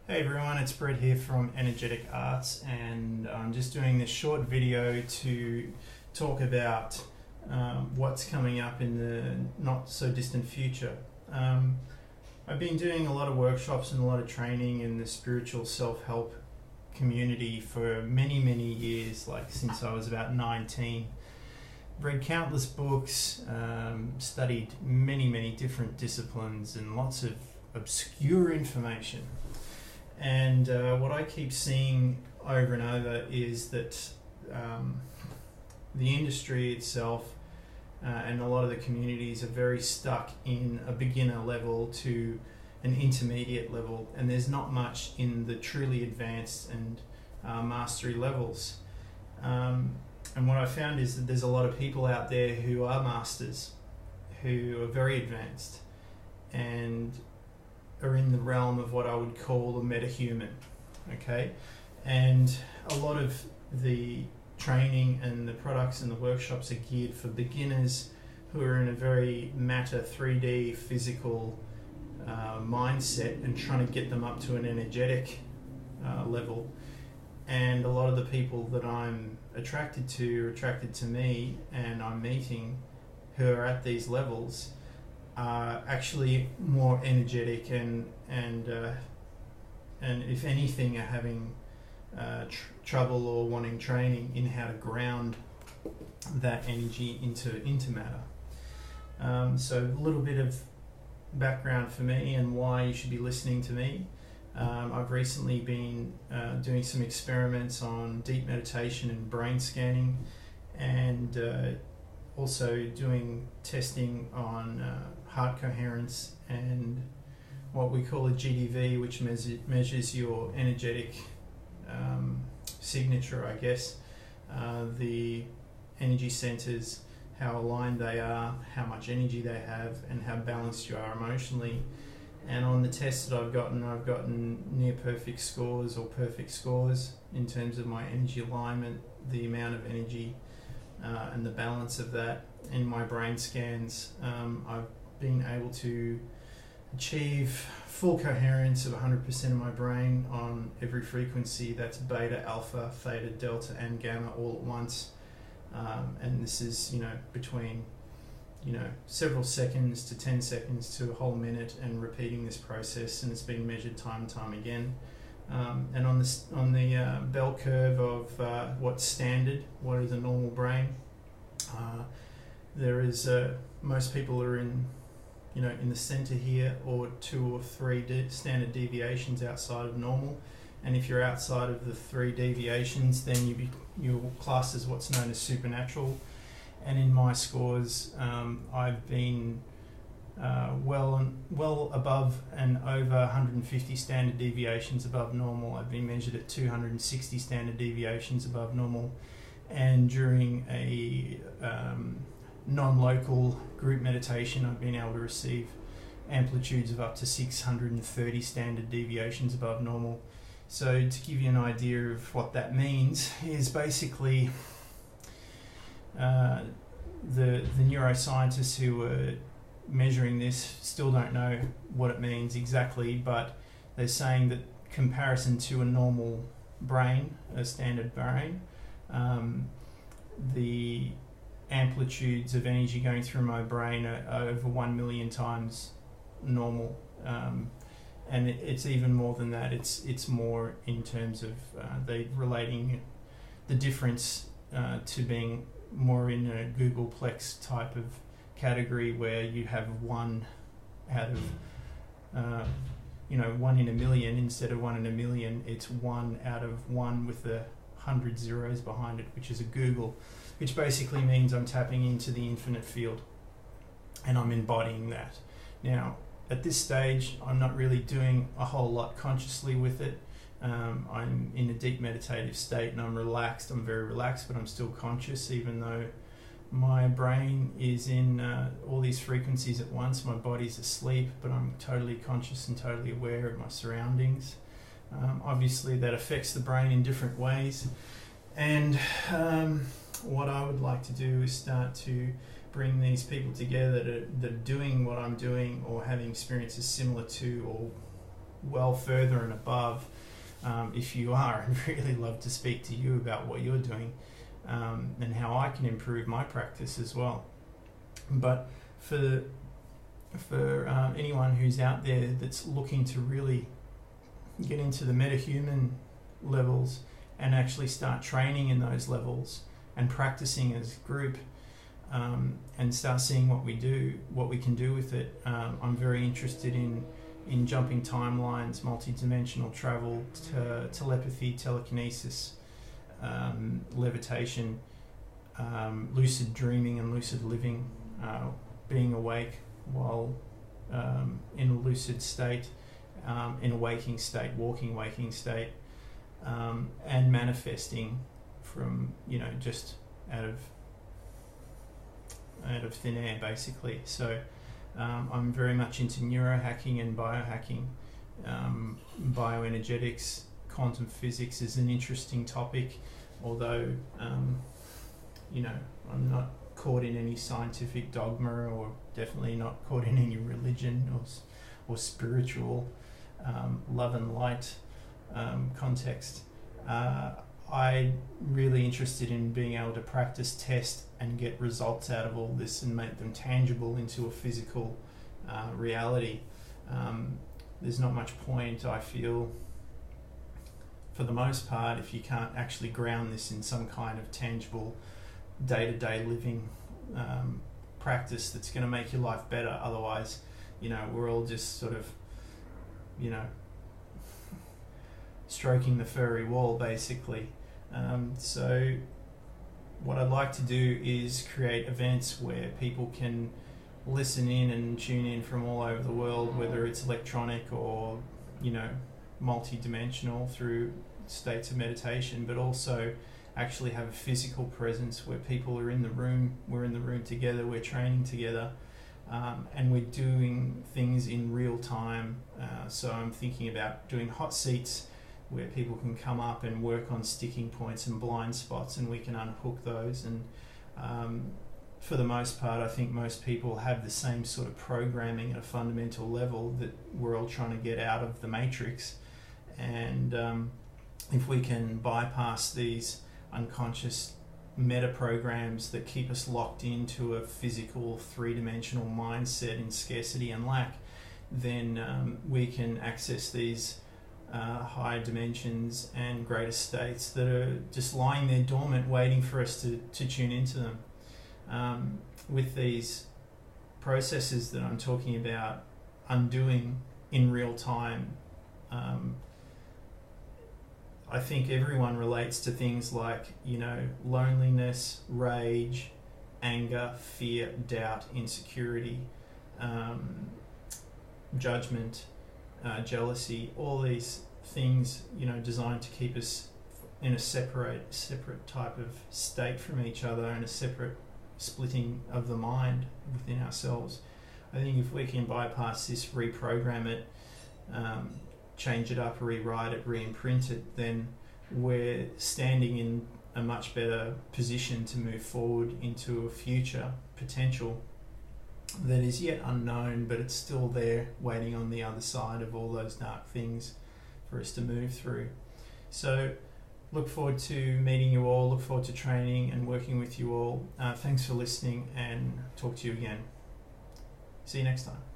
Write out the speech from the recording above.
Hey everyone, it's Brett here from Energetic Arts, and I'm just doing this short video to talk about what's coming up in the not so distant future. I've been doing a lot of workshops and a lot of training in the spiritual self-help community for many years, like since I was about 19. Read countless books, studied many different disciplines and lots of obscure information. And what I keep seeing over and over is that the industry itself and a lot of the communities are very stuck in a beginner level to an intermediate level, and there's not much in the truly advanced and mastery levels. And what I found is that there's a lot of people out there who are masters, who are very advanced, and are in the realm of what I would call a metahuman, okay? And a lot of the training and the products and the workshops are geared for beginners who are in a very matter 3D physical mindset and trying to get them up to an energetic level. And a lot of the people that I'm attracted to are attracted to me, and I'm meeting who are at these levels are actually more energetic and if anything are having trouble or wanting training in how to ground that energy into matter. So a little bit of background for me and why you should be listening to me. I've recently been doing some experiments on deep meditation and brain scanning, and also doing testing on heart coherence and what we call a GDV, which measures your energetic signature, I guess. The energy centers, how aligned they are, how much energy they have, and how balanced you are emotionally. And on the tests that I've gotten near perfect scores or perfect scores in terms of my energy alignment, the amount of energy and the balance of that. In my brain scans, I've been able to achieve full coherence of 100% of my brain on every frequency. That's beta, alpha, theta, delta, and gamma all at once. And this is, between several seconds to 10 seconds to a whole minute, and repeating this process, and it's been measured time and time again. And on the bell curve of what's standard, what is a normal brain, there is most people are in the center here, or 2 or 3 standard deviations outside of normal. And if you're outside of the 3 deviations, then you're classed as what's known as supernatural. And in my scores, I've been well above and over 150 standard deviations above normal. I've been measured at 260 standard deviations above normal, and during a non-local group meditation, I've been able to receive amplitudes of up to 630 standard deviations above normal. So to give you an idea of what that means, is basically the neuroscientists who were measuring this still don't know what it means exactly, but they're saying that comparison to a normal brain, a standard brain, the amplitudes of energy going through my brain are over 1 million times normal, and it's even more than that. It's more in terms of they relating the difference to being more in a Googleplex type of category, where you have 1 out of 1 in a million. Instead of 1 in a million, it's 1 out of 1 with 100 zeros behind it, which is a Google, which basically means I'm tapping into the infinite field and I'm embodying that. Now, at this stage, I'm not really doing a whole lot consciously with it. I'm in a deep meditative state and I'm relaxed. I'm very relaxed, but I'm still conscious, even though my brain is in all these frequencies at once. My body's asleep, but I'm totally conscious and totally aware of my surroundings. Obviously, that affects the brain in different ways. And what I would like to do is start to bring these people together that are doing what I'm doing, or having experiences similar to, or well further and above. If you are, I'd really love to speak to you about what you're doing and how I can improve my practice as well. But for anyone who's out there that's looking to really get into the metahuman levels and actually start training in those levels and practicing as a group, and start seeing what we can do with it, I'm very interested in jumping timelines, multi-dimensional travel, telepathy, telekinesis, levitation, lucid dreaming and lucid living, being awake while in a lucid state, in a waking state, walking waking state, and manifesting from, just out of thin air, basically. So I'm very much into neurohacking and biohacking. Bioenergetics, quantum physics is an interesting topic, although I'm not caught in any scientific dogma, or definitely not caught in any religion or spiritual love and light context. I'm really interested in being able to practice, test, and get results out of all this and make them tangible into a physical reality. There's not much point, I feel, for the most part, if you can't actually ground this in some kind of tangible day-to-day living practice that's going to make your life better. Otherwise, we're all just sort of, stroking the furry wall, basically. So what I'd like to do is create events where people can listen in and tune in from all over the world, whether it's electronic or, multi-dimensional through states of meditation, but also actually have a physical presence where people are in the room, we're in the room together, we're training together, and we're doing things in real time. So I'm thinking about doing hot seats where people can come up and work on sticking points and blind spots, and we can unhook those. And for the most part, I think most people have the same sort of programming at a fundamental level that we're all trying to get out of the matrix. And if we can bypass these unconscious meta programs that keep us locked into a physical three-dimensional mindset in scarcity and lack, then we can access these higher dimensions and greater states that are just lying there dormant, waiting for us to tune into them. With these processes that I'm talking about undoing in real time, I think everyone relates to things like, loneliness, rage, anger, fear, doubt, insecurity, judgment, jealousy, all these things, designed to keep us in a separate type of state from each other, and a separate splitting of the mind within ourselves. I think if we can bypass this, reprogram it, change it up, rewrite it, re-imprint it, then we're standing in a much better position to move forward into a future potential that is yet unknown, but it's still there waiting on the other side of all those dark things for us to move through. So look forward to meeting you all, look forward to training and working with you all. Thanks for listening, and talk to you again. See you next time.